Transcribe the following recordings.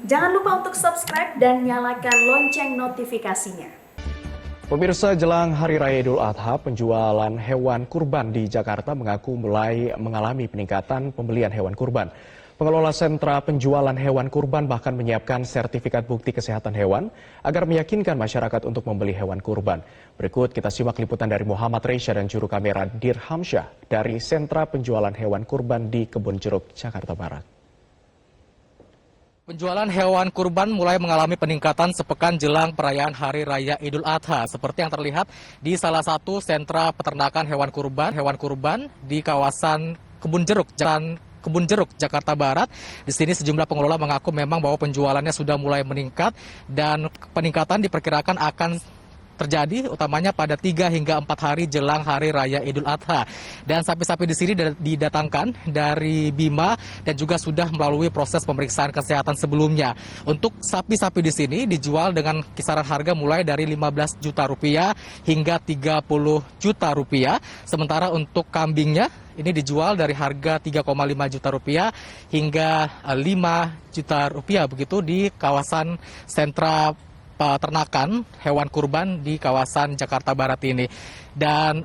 Jangan lupa untuk subscribe dan nyalakan lonceng notifikasinya. Pemirsa, jelang Hari Raya Idul Adha, penjualan hewan kurban di Jakarta mengaku mulai mengalami peningkatan pembelian hewan kurban. Pengelola sentra penjualan hewan kurban bahkan menyiapkan sertifikat bukti kesehatan hewan agar meyakinkan masyarakat untuk membeli hewan kurban. Berikut kita simak liputan dari Muhammad Reisha dan juru kamera Dirham Syah dari sentra penjualan hewan kurban di Kebonjeruk, Jakarta Barat. Penjualan hewan kurban mulai mengalami peningkatan sepekan jelang perayaan Hari Raya Idul Adha. Seperti yang terlihat di salah satu sentra peternakan hewan kurban di kawasan Kebun Jeruk, Jakarta Barat. Di sini sejumlah pengelola mengaku memang bahwa penjualannya sudah mulai meningkat dan peningkatan diperkirakan akan terjadi utamanya pada 3 hingga 4 hari jelang Hari Raya Idul Adha. Dan sapi-sapi di sini didatangkan dari Bima dan juga sudah melalui proses pemeriksaan kesehatan sebelumnya. Untuk sapi-sapi di sini dijual dengan kisaran harga mulai dari 15 juta rupiah hingga 30 juta rupiah. Sementara untuk kambingnya ini dijual dari harga 3,5 juta rupiah hingga 5 juta rupiah begitu di kawasan sentra peternakan hewan kurban di kawasan Jakarta Barat ini. Dan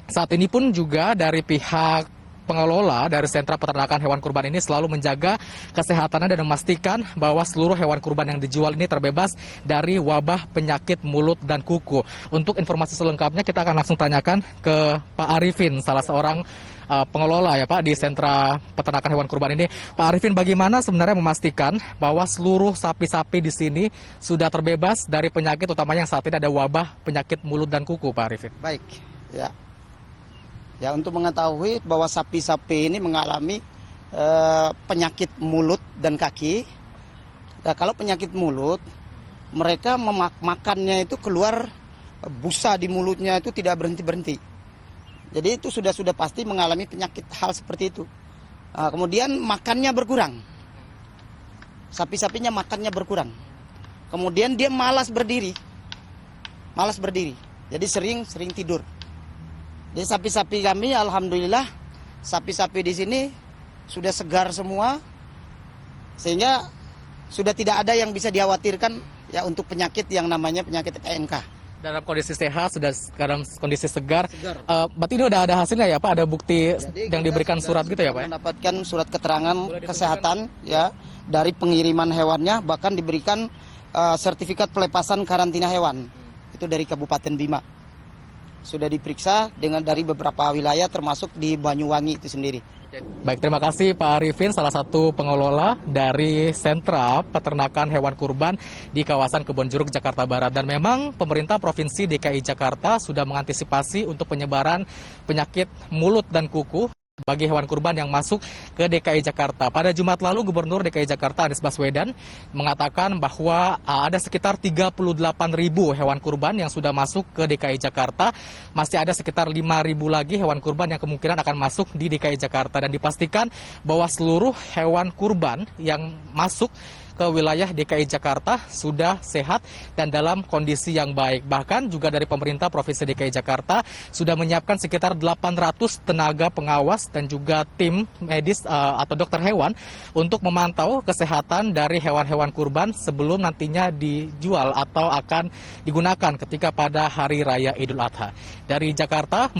saat ini pun juga dari pihak pengelola dari sentra peternakan hewan kurban ini selalu menjaga kesehatannya dan memastikan bahwa seluruh hewan kurban yang dijual ini terbebas dari wabah penyakit mulut dan kuku. Untuk informasi selengkapnya kita akan langsung tanyakan ke Pak Arifin, salah seorang pengelola ya Pak di sentra peternakan hewan kurban ini. Pak Arifin, bagaimana sebenarnya memastikan bahwa seluruh sapi-sapi di sini sudah terbebas dari penyakit utamanya yang saat ini ada wabah penyakit mulut dan kuku, Pak Arifin? Baik, ya. Ya, untuk mengetahui bahwa sapi-sapi ini mengalami penyakit mulut dan kaki. Nah, kalau penyakit mulut, mereka makannya itu keluar busa di mulutnya itu tidak berhenti-berhenti. Jadi itu sudah pasti mengalami penyakit hal seperti itu. Nah, kemudian makannya berkurang. Sapi-sapinya makannya berkurang. Kemudian dia malas berdiri. Jadi sering tidur. Jadi sapi-sapi kami alhamdulillah sapi-sapi di sini sudah segar semua. Sehingga sudah tidak ada yang bisa dikhawatirkan ya untuk penyakit yang namanya penyakit PMK. Dalam kondisi sehat, sudah dalam kondisi segar. Berarti ini udah ada hasilnya ya Pak? Ada bukti yang diberikan surat gitu ya Pak? Mendapatkan surat keterangan kesehatan ya dari pengiriman hewannya, bahkan diberikan sertifikat pelepasan karantina hewan. Itu dari Kabupaten Bima. Sudah diperiksa dari beberapa wilayah termasuk di Banyuwangi itu sendiri. Baik, terima kasih Pak Arifin, salah satu pengelola dari sentra peternakan hewan kurban di kawasan Kebonjeruk, Jakarta Barat. Dan memang pemerintah Provinsi DKI Jakarta sudah mengantisipasi untuk penyebaran penyakit mulut dan kuku bagi hewan kurban yang masuk ke DKI Jakarta. Pada Jumat lalu, Gubernur DKI Jakarta Anies Baswedan mengatakan bahwa ada sekitar 38.000 hewan kurban yang sudah masuk ke DKI Jakarta. Masih ada sekitar 5.000 lagi hewan kurban yang kemungkinan akan masuk di DKI Jakarta. Dan dipastikan bahwa seluruh hewan kurban yang masuk ke wilayah DKI Jakarta sudah sehat dan dalam kondisi yang baik. Bahkan juga dari pemerintah Provinsi DKI Jakarta sudah menyiapkan sekitar 800 tenaga pengawas dan juga tim medis atau dokter hewan untuk memantau kesehatan dari hewan-hewan kurban sebelum nantinya dijual atau akan digunakan ketika pada Hari Raya Idul Adha. Dari Jakarta,